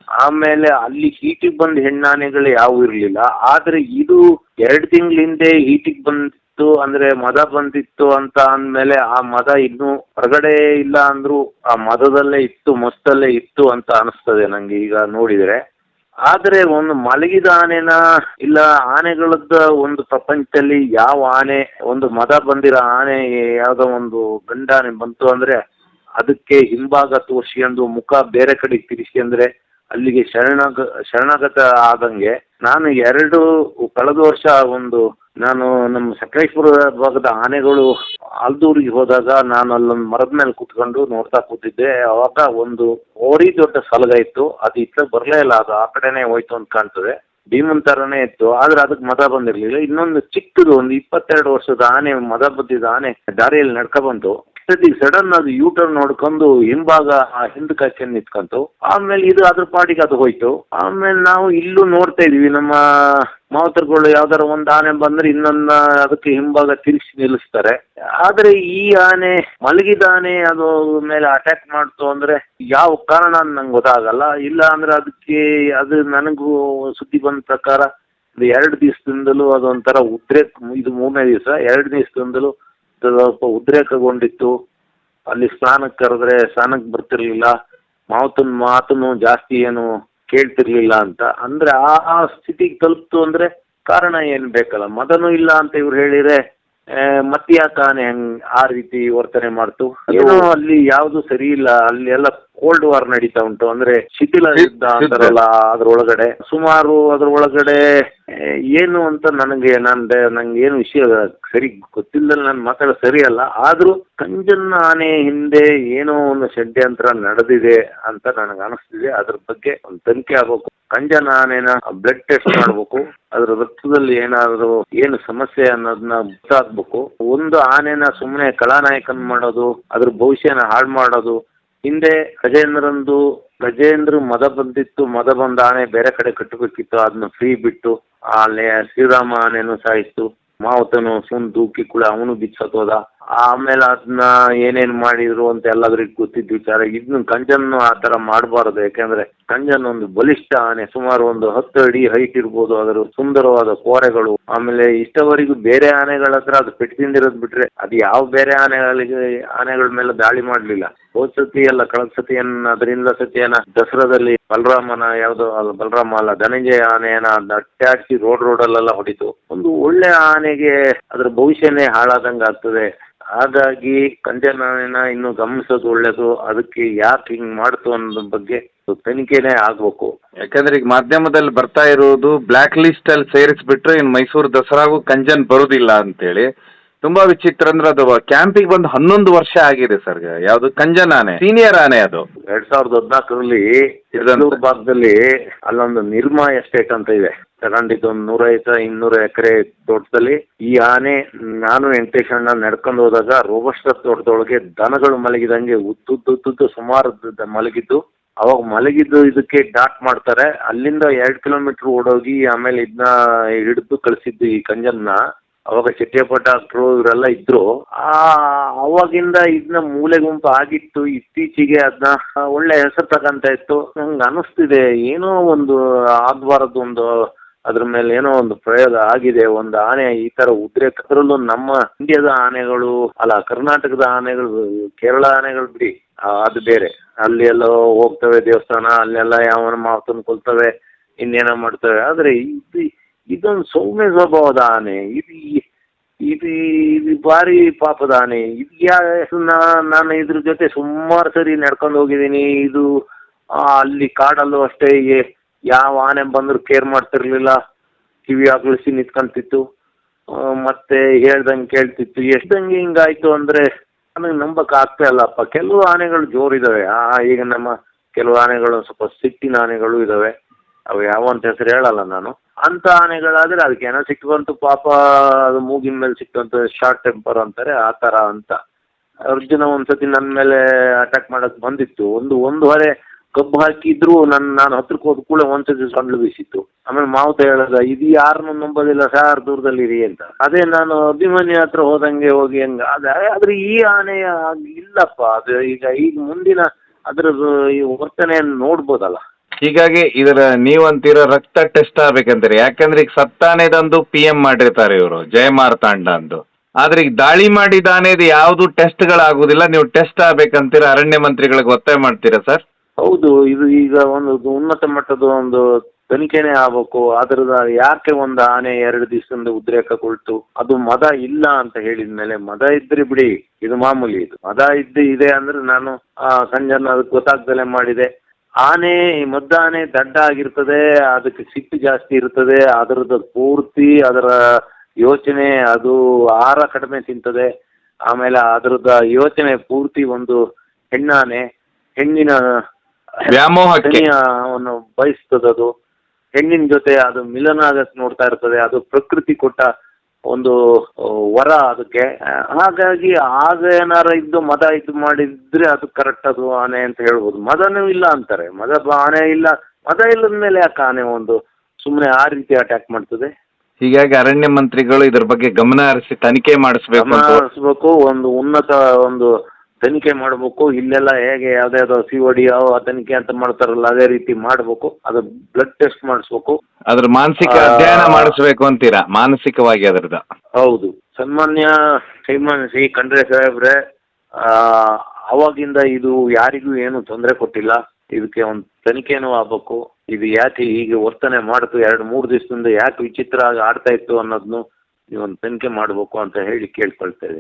[SPEAKER 2] ಆಮೇಲೆ ಅಲ್ಲಿ ಹೀಟಿಗೆ ಬಂದ ಹೆಣ್ಣಾನೆಗಳು ಯಾವು ಇರ್ಲಿಲ್ಲ. ಆದ್ರೆ ಇದು 2 ತಿಂಗಳ ಹಿಂದೆ ಹೀಟಿಗೆ ಬಂದಿತ್ತು, ಅಂದ್ರೆ ಮದ ಬಂದಿತ್ತು ಅಂತ ಅಂದ್ಮೇಲೆ ಆ ಮದ ಇನ್ನೂ ಹೊರಗಡೆ ಇಲ್ಲ ಅಂದ್ರು ಆ ಮದದಲ್ಲೇ ಇತ್ತು, ಮಸ್ತಲ್ಲೇ ಇತ್ತು ಅಂತ ಅನಿಸ್ತದೆ ನಂಗೆ ಈಗ ನೋಡಿದ್ರೆ. ಆದ್ರೆ ಒಂದು ಮಲಗಿದ ಆನೆನ ಇಲ್ಲ ಆನೆಗಳದ್ದ ಒಂದು ಪ್ರಪಂಚದಲ್ಲಿ ಯಾವ ಆನೆ, ಒಂದು ಮದ ಬಂದಿರೋ ಆನೆ ಯಾವ್ದೋ ಒಂದು ಗಂಡಾನೆ ಬಂತು ಅಂದ್ರೆ ಅದಕ್ಕೆ ಹಿಂಭಾಗ ತೋರ್ಸ್ಕೊಂಡು ಮುಖ ಬೇರೆ ಕಡೆ ತಿರ್ಸ್ಕೊಂಡ್ರೆ ಅಲ್ಲಿಗೆ ಶರಣಾಗತ ಆದಂಗೆ. ನಾನು ಕಳೆದ ವರ್ಷ ನಾನು ನಮ್ಮ ಸಕಲೇಶ್ಪುರ ಭಾಗದ ಆನೆಗಳು ಆಲ್ದೂರಿಗೆ ಹೋದಾಗ ನಾನು ಅಲ್ಲೊಂದು ಮರದ ಮೇಲೆ ಕುತ್ಕೊಂಡು ನೋಡ್ತಾ ಕೂತಿದ್ದೆ. ಅವಾಗ ಒಂದು ಓರಿ ದೊಡ್ಡ ಸಲಗ ಇತ್ತು, ಅದು ಇತ್ತ ಬರ್ಲೇ ಇಲ್ಲ, ಅದು ಆ ಕಡೆನೆ ಹೋಯ್ತು ಅಂತ ಕಾಣ್ತದೆ. ಭೀಮನ್ ತರನೇ ಇತ್ತು, ಆದ್ರೆ ಅದಕ್ಕೆ ಮದ ಬಂದಿರ್ಲಿಲ್ಲ. ಇನ್ನೊಂದು ಚಿಕ್ಕದು ಒಂದು 22 ವರ್ಷದ ಆನೆ, ಮದ ಬಂದಿದ್ದ ಆನೆ ದಾರಿಯಲ್ಲಿ ನಡ್ಕ ಬಂತು. ಸಡನ್ ಅದು ಯೂಟರ್ನ್ ನೋಡ್ಕೊಂಡು ಹಿಂಭಾಗ ಹಿಂದಕ್ಕೆ ಹಾಕ್ಯಂಡ್ ನಿಂತ್ಕೊಂತು. ಆಮೇಲೆ ಇದು ಅದ್ರ ಪಾಟಿಗೆ ಅದು ಹೋಯ್ತು. ಆಮೇಲೆ ನಾವು ಇಲ್ಲೂ ನೋಡ್ತಾ ಇದೀವಿ, ನಮ್ಮ ಮಾವತರುಗಳು ಯಾವ್ದಾರ ಒಂದು ಆನೆ ಬಂದ್ರೆ ಇನ್ನೊಂದ ಅದಕ್ಕೆ ಹಿಂಭಾಗ ತಿರುಗಿಸಿ ನಿಲ್ಲಿಸ್ತಾರೆ. ಆದ್ರೆ ಈ ಆನೆ ಮಲಗಿದ ಆನೆ ಅದು ಮೇಲೆ ಅಟ್ಯಾಕ್ ಮಾಡ್ತು ಅಂದ್ರೆ ಯಾವ ಕಾರಣ ನಂಗೆ ಗೊತ್ತಾಗಲ್ಲ. ಇಲ್ಲ ಅಂದ್ರೆ ಅದು ನನಗೂ ಸುದ್ದಿ ಬಂದ ಪ್ರಕಾರ ಒಂದು 2 ದಿವಸದಿಂದಲೂ ಅದೊಂಥರ ಉದ್ರೇಕ, ಇದು 3ನೇ ದಿವಸ, 2 ದಿವಸದಿಂದಲೂ ಸ್ವಲ್ಪ ಉದ್ರೇಕಗೊಂಡಿತ್ತು. ಅಲ್ಲಿ ಸ್ನಾನಕ್ಕೆ ಕರೆದ್ರೆ ಸ್ನಾನಕ್ಕೆ ಬರ್ತಿರ್ಲಿಲ್ಲ, ಮಾತನ್ನು ಜಾಸ್ತಿ ಏನು ಕೇಳ್ತಿರ್ಲಿಲ್ಲ ಅಂತ. ಅಂದ್ರೆ ಆ ಸ್ಥಿತಿಗೆ ತಲುಪ್ತು. ಅಂದ್ರೆ ಕಾರಣ ಏನ್ ಬೇಕಲ್ಲ, ಮದನೂ ಇಲ್ಲ ಅಂತ ಇವ್ರು ಹೇಳಿದ್ರೆ ಮತ್ತ್ಯಾಕ ಆನೆ ಆ ರೀತಿ ವರ್ತನೆ ಮಾಡ್ತು? ಏನೋ ಅಲ್ಲಿ ಯಾವ್ದು ಸರಿ ಇಲ್ಲ. ಅಲ್ಲಿ ಎಲ್ಲ ಕೋಲ್ಡ್ ವಾರ್ ನಡೀತಾ ಉಂಟು. ಅಂದ್ರೆ ಶಿಥಿಲ ಯುದ್ಧ ಅಂತಾರಲ್ಲ, ಅದ್ರೊಳಗಡೆ ಸುಮಾರು ಅದ್ರೊಳಗಡೆ ಏನು ಅಂತ ನಂಗೆ ಏನು ವಿಷಯ ಸರಿ ಗೊತ್ತಿಲ್ಲದಲ್ಲಿ ನಾನು ಮಾತಾಡೋದು ಸರಿ ಅಲ್ಲ. ಆದ್ರೂ ಕಂಜನ್ನ ಆನೆ ಹಿಂದೆ ಏನೋ ಒಂದು ಷಡ್ಯಂತ್ರ ನಡೆದಿದೆ ಅಂತ ನನಗೆ ಅನಿಸ್ತಿದೆ. ಅದ್ರ ಬಗ್ಗೆ ಒಂದು ತನಿಖೆ ಆಗ್ಬೇಕು. ಕಂಜನ ಆನೆನ ಬ್ಲಡ್ ಟೆಸ್ಟ್ ಮಾಡ್ಬೇಕು. ಅದ್ರ ರಕ್ತದಲ್ಲಿ ಏನಾದ್ರು ಏನು ಸಮಸ್ಯೆ ಅನ್ನೋದನ್ನ ಗೊತ್ತಾಗ್ಬೇಕು. ಒಂದು ಆನೆನ ಸುಮ್ಮನೆ ಕಳಾನಾಯಕನ್ ಮಾಡೋದು, ಅದ್ರ ಭವಿಷ್ಯನ ಹಾಳು ಮಾಡೋದು. ಹಿಂದೆ ಗಜೇಂದ್ರ ಮದ ಬಂದಿತ್ತು, ಮದ ಬಂದ ಆನೆ ಬೇರೆ ಕಡೆ ಕಟ್ಟಬೇಕಿತ್ತು, ಅದನ್ನ ಫ್ರೀ ಬಿಟ್ಟು ಅಲ್ಲಿ ಶ್ರೀರಾಮ ಆನೆನು ಸಾಯಿಸ್ತು. ಮಾವತನು ದೂಕಿ ಕೂಡ ಅವನು ಬಿಚ್ಚೋದ. ಆಮೇಲೆ ಅದನ್ನ ಏನೇನ್ ಮಾಡಿದ್ರು ಅಂತ ಎಲ್ಲದ್ರಿಗೆ ಗೊತ್ತಿದ್ದ ವಿಚಾರ. ಇದನ್ನ ಕಂಜನ್ನು ಆ ತರ ಮಾಡಬಾರದು. ಯಾಕೆಂದ್ರೆ ಕಂಜನ್ ಒಂದು ಬಲಿಷ್ಠ ಆನೆ, ಸುಮಾರು ಒಂದು 10 ಅಡಿ ಹೈಟ್ ಇರ್ಬೋದು. ಅದರ ಸುಂದರವಾದ ಕೋರೆಗಳು. ಆಮೇಲೆ ಇಷ್ಟವರೆಗೂ ಬೇರೆ ಆನೆಗಳ ಹತ್ರ ಅದು ಪೆಟ್ಟು ತಿಂದಿರೋದ್ ಬಿಟ್ರೆ ಅದು ಯಾವ ಬೇರೆ ಆನೆಗಳ ಮೇಲೆ ದಾಳಿ ಮಾಡ್ಲಿಲ್ಲ. ಹೋದ್ ಸತಿ ಅಲ್ಲ, ಕಳೆದ ಸತಿಯನ್ನ ಅದರಿಂದ ಸತಿಯನ್ನ ದಸರಾದಲ್ಲಿ ಬಲರಾಮ ಅಲ್ಲ ಧನಂಜಯ ಆನೆಯನ್ನ ಅಟ್ಟಾಡಿಸಿ ರೋಡಲ್ಲೆಲ್ಲ ಹೊಡಿತು. ಒಂದು ಒಳ್ಳೆ ಆನೆಗೆ ಅದ್ರ ಭವಿಷ್ಯನೇ ಹಾಳಾದಂಗ ಆಗ್ತದೆ. ಹಾಗಾಗಿ ಕಂಜನ ಆನೆನ ಇನ್ನು ಗಮನಿಸೋದು ಒಳ್ಳೇದು. ಅದಕ್ಕೆ ಯಾಕೆ ಹಿಂಗ್ ಮಾಡ್ತು ಅನ್ನೋದ್ರ ಬಗ್ಗೆ ತನಿಖೆನೇ ಆಗ್ಬೇಕು.
[SPEAKER 1] ಯಾಕಂದ್ರೆ ಈಗ ಮಾಧ್ಯಮದಲ್ಲಿ ಬರ್ತಾ ಇರೋದು ಬ್ಲಾಕ್ ಲಿಸ್ಟ್ ಅಲ್ಲಿ ಸೇರಿಸ್ಬಿಟ್ರೆ ಇನ್ನು ಮೈಸೂರು ದಸರಾಗೂ ಕಂಜನ್ ಬರುದಿಲ್ಲ ಅಂತೇಳಿ. ತುಂಬಾ ವಿಚಿತ್ರ ಅಂದ್ರೆ ಅದು ಕ್ಯಾಂಪಿಗೆ ಬಂದು 11 ವರ್ಷ ಆಗಿದೆ ಸರ್. ಯಾವ್ದು ಕಂಜನ್ ಆನೆ ಸೀನಿಯರ್ ಆನೆ ಅದು
[SPEAKER 2] 2014ರಲ್ಲಿ ಯಡಲೂರು ಭಾಗದಲ್ಲಿ ಅಲ್ಲೊಂದು ನಿರ್ಮಾ ಎಸ್ಟೇಟ್ ಅಂತ ಇದೆ. ತಗೊಂಡಿದ್ದು ಒಂದು 150-200 ಎಕರೆ ತೋಟದಲ್ಲಿ. ಈ ಆನೆ ನಾನು ವೆಂಕಟೇಶಣ್ಣ ನಡ್ಕೊಂಡು ಹೋದಾಗ ರೋಬಸ್ಟರ್ ತೋಟದೊಳಗೆ ದನಗಳು ಮಲಗಿದಂಗೆ ಉದ್ದುದ್ದು ಸುಮಾರು ಮಲಗಿದ್ದು. ಅವಾಗ ಮಲಗಿದ್ದು ಇದಕ್ಕೆ ಡಾಟ್ ಮಾಡ್ತಾರೆ. ಅಲ್ಲಿಂದ 2 ಕಿಲೋಮೀಟರ್ ಓಡೋಗಿ ಆಮೇಲೆ ಇದನ್ನ ಹಿಡಿದು ಕಳಿಸಿದ್ದು ಈ ಕಂಜನ್ನ. ಅವಾಗ ಚೆಟ್ಟಿಯಪ್ಪ ಡಾಕ್ಟ್ರು ಇವರೆಲ್ಲ ಇದ್ರು. ಅವಾಗಿಂದ ಇದನ್ನ ಮೂಲೆ ಗುಂಪು ಆಗಿತ್ತು. ಇತ್ತೀಚೆಗೆ ಅದನ್ನ ಒಳ್ಳೆ ಹೆಸರು ತಗಂತ ಇತ್ತು. ನಂಗೆ ಅನಿಸ್ತಿದೆ ಏನೋ ಒಂದು ಆಗ್ಬಾರದು, ಒಂದು ಅದ್ರ ಮೇಲೆ ಏನೋ ಒಂದು ಪ್ರಯೋಗ ಆಗಿದೆ. ಒಂದು ಆನೆ ಈ ತರ ಉದ್ರೇಕ, ಅದರಲ್ಲೂ ನಮ್ಮ ಇಂಡಿಯಾದ ಆನೆಗಳು ಅಲ್ಲ, ಕರ್ನಾಟಕದ ಆನೆಗಳು, ಕೇರಳ ಆನೆಗಳು ಬಿಡಿ, ಅದು ಬೇರೆ. ಅಲ್ಲಿ ಎಲ್ಲ ಹೋಗ್ತವೆ ದೇವಸ್ಥಾನ, ಅಲ್ಲೆಲ್ಲ ಯಾವನ ಮಾತನ್ನು ಕೊಲ್ತವೆ, ಇನ್ನೇನೋ ಮಾಡ್ತವೆ. ಆದ್ರೆ ಇದೊಂದು ಸೌಮ್ಯ ಸ್ವಭಾವದ ಆನೆ. ಇದು ಭಾರಿ ಪಾಪದ ಆನೆ. ನಾನು ಇದ್ರ ಜೊತೆ ಸುಮಾರು ಸರಿ ನಡ್ಕೊಂಡು ಹೋಗಿದ್ದೀನಿ. ಇದು ಅಲ್ಲಿ ಕಾಡಲ್ಲೂ ಅಷ್ಟೇ, ಯಾವ ಆನೆ ಬಂದ್ರು ಕೇರ್ ಮಾಡ್ತಿರ್ಲಿಲ್ಲ. ಕಿವಿ ಅಗಲಿಸಿ ನಿಂತ್ಕೊಂತಿತ್ತು, ಮತ್ತೆ ಹೇಳ್ದಂಗೆ ಕೇಳ್ತಿತ್ತು. ಎಷ್ಟಂಗೆ ಹಿಂಗಾಯ್ತು ಅಂದ್ರೆ ನನಗೆ ನಂಬಕ್ ಆಗ್ತಾ ಇಲ್ಲಪ್ಪ. ಕೆಲವು ಆನೆಗಳು ಜೋರಿದಾವೆ. ಈಗ ನಮ್ಮ ಕೆಲವು ಆನೆಗಳು ಸ್ವಲ್ಪ ಸಿಟ್ಟಿನ ಆನೆಗಳು ಇದಾವೆ. ಅವು ಯಾವ ಅಂತ ಹೆಸರು ಹೇಳಲ್ಲ ನಾನು. ಅಂತ ಆನೆಗಳಾದ್ರೆ ಅದಕ್ಕೆ ಏನೋ ಸಿಟ್ಟು ಬಂತು ಪಾಪ, ಅದು ಮೂಗಿನ ಮೇಲೆ ಸಿಟ್ಟು ಅಂತ, ಶಾರ್ಟ್ ಟೆಂಪರ್ ಅಂತಾರೆ, ಆ ತರ ಅಂತ. ಅರ್ಜುನ ಒಂದ್ಸತಿ ನನ್ನ ಮೇಲೆ ಅಟ್ಯಾಕ್ ಮಾಡಕ್ ಬಂದಿತ್ತು. ಒಂದು ಹೊರೆ ಕಬ್ಬು ಹಾಕಿದ್ರು ನಾನು ಹತ್ರಕ್ಕೆ ಹೋದ ಕೂಡ ಒಂದ್ಸತಿ ಸೊಂಡ್ಲು ಬೀಸಿತ್ತು. ಆಮೇಲೆ ಮಾವುತ ಹೇಳದ, ಇದು ಯಾರನ್ನು ನಂಬೋದಿಲ್ಲ ಸಾರ್, ದೂರದಲ್ಲಿರಿ ಅಂತ. ಅದೇ ನಾನು ಅಭಿಮನ್ಯು ಹತ್ರ ಹೋದಂಗೆ ಹೋಗಿ ಹಂಗ ಆದ್ರೆ ಈ ಆನೆ ಇಲ್ಲಪ್ಪ. ಅದು ಈಗ ಮುಂದಿನ ಅದ್ರದ್ದು ಈ ವರ್ತನೆಯನ್ನು ನೋಡ್ಬೋದಲ್ಲ.
[SPEAKER 1] ಹೀಗಾಗಿ ಇದರ ನೀವಂತೀರ ರಕ್ತ ಟೆಸ್ಟ್ ಆಗ್ಬೇಕಂತಾರೆ. ಯಾಕಂದ್ರೆ ಈಗ ಸತ್ತಾನೆದಂದು PM ಮಾಡಿರ್ತಾರೆ ಇವರು, ಜಯಮಾರ್ತಾಂಡ ಅಂದು. ಆದ್ರೆ ಈಗ ದಾಳಿ ಮಾಡಿದಾನೇದು ಯಾವ್ದು ಟೆಸ್ಟ್ಗಳಾಗುದಿಲ್ಲ. ನೀವು ಟೆಸ್ಟ್ ಆಗ್ಬೇಕಂತೀರ, ಅರಣ್ಯ ಮಂತ್ರಿಗಳಿಗೆ ಒತ್ತಾಯ ಮಾಡ್ತೀರಾ ಸರ್?
[SPEAKER 2] ಹೌದು, ಇದು ಈಗ ಒಂದು ಉನ್ನತ ಮಟ್ಟದ ಒಂದು ತನಿಖೆನೇ ಆಗ್ಬೇಕು. ಅದ್ರದ ಯಾಕೆ ಒಂದು ಆನೆ 2 ದಿವಸದಿಂದ ಉದ್ರೇಕಗೊಳ್ತು? ಅದು ಮದ ಇಲ್ಲ ಅಂತ ಹೇಳಿದ್ಮೇಲೆ, ಮದ ಇದ್ರೆ ಬಿಡಿ, ಇದು ಮಾಮೂಲಿ. ಇದು ಮದ ಇದೆ ಅಂದ್ರೆ ನಾನು ಸಂಜನ ಅದಕ್ಕೆ ಗೊತ್ತಾಗ್ದಲೆ ಮಾಡಿದೆ. ಆನೆ ಮದ್ದಾನೆ ದಡ್ಡ ಆಗಿರ್ತದೆ, ಅದಕ್ಕೆ ಸಿಟ್ಟು ಜಾಸ್ತಿ ಇರ್ತದೆ. ಅದರದ ಪೂರ್ತಿ ಅದರ ಯೋಚನೆ, ಅದು ಆಹಾರ ಕಡಿಮೆ ತಿಂತದೆ. ಆಮೇಲೆ ಅದರದ ಯೋಚನೆ ಪೂರ್ತಿ ಒಂದು ಹೆಣ್ಣಾನೆ, ಹೆಣ್ಣಿನ
[SPEAKER 1] ವ್ಯಾಮೋಹಕ್ಕೆ
[SPEAKER 2] ಬಯಸ್ತದದು. ಹೆಣ್ಣಿನ ಜೊತೆ ಅದು ಮಿಲನ ಆಗಕ್ ನೋಡ್ತಾ ಇರ್ತದೆ. ಅದು ಪ್ರಕೃತಿ ಕೊಟ್ಟ ಒಂದು ವರ ಅದಕ್ಕೆ. ಹಾಗಾಗಿ ಆಗ ಏನಾರ ಮದ ಮಾಡಿದ್ರೆ ಅದು ಕರೆಕ್ಟ್, ಅದು ಆನೆ ಅಂತ ಹೇಳ್ಬೋದು. ಮದನೂ ಇಲ್ಲ ಅಂತಾರೆ. ಆನೆ ಇಲ್ಲ, ಮದ ಇಲ್ಲದ ಮೇಲೆ ಯಾಕೆ ಆನೆ ಒಂದು ಸುಮ್ಮನೆ ಆ ರೀತಿ ಅಟ್ಯಾಕ್ ಮಾಡ್ತದೆ?
[SPEAKER 1] ಹೀಗಾಗಿ ಅರಣ್ಯ ಮಂತ್ರಿಗಳು ಇದ್ರ ಬಗ್ಗೆ ಗಮನ ಹರಿಸಿ ತನಿಖೆ ಮಾಡಿಸ್ಬೇಕು.
[SPEAKER 2] ಒಂದು ಉನ್ನತ ಒಂದು ತನಿಖೆ ಮಾಡಬೇಕು. ಇಲ್ಲೆಲ್ಲ ಹೇಗೆ ಯಾವ್ದಾವ್ದೋ COD ತನಿಖೆ ಅಂತ ಮಾಡ್ತಾರಲ್ಲ ಅದೇ ರೀತಿ ಮಾಡಬೇಕು. ಅದು ಬ್ಲಡ್ ಟೆಸ್ಟ್ ಮಾಡಿಸ್ಬೇಕು.
[SPEAKER 1] ಅದ್ರ ಮಾನಸಿಕ ಅಧ್ಯಯನ ಮಾಡಿಸ್ಬೇಕು ಅಂತೀರಾ, ಮಾನಸಿಕವಾಗಿ ಅದ್ರದ್ದು?
[SPEAKER 2] ಹೌದು. ಸನ್ಮಾನ್ಯ ಶ್ರೀ ಖಂಡ್ರೆ ಸಾಹೇಬ್ರೆ, ಅವಾಗಿಂದ ಇದು ಯಾರಿಗೂ ಏನು ತೊಂದರೆ ಕೊಟ್ಟಿಲ್ಲ. ಇದಕ್ಕೆ ಒಂದು ತನಿಖೆನೂ ಆಗ್ಬೇಕು. ಇದು ಯಾಕೆ ಹೀಗೆ ವರ್ತನೆ ಮಾಡ್ತು, 2-3 ದಿವಸದಿಂದ ಯಾಕೆ ವಿಚಿತ್ರ ಆಗಿ ಆಡ್ತಾ ಇತ್ತು ಅನ್ನೋದನ್ನು ನೀವೊಂದು ತನಿಖೆ ಮಾಡಬೇಕು ಅಂತ ಹೇಳಿ ಕೇಳ್ಕೊಳ್ತಾ ಇದ್ದೀನಿ.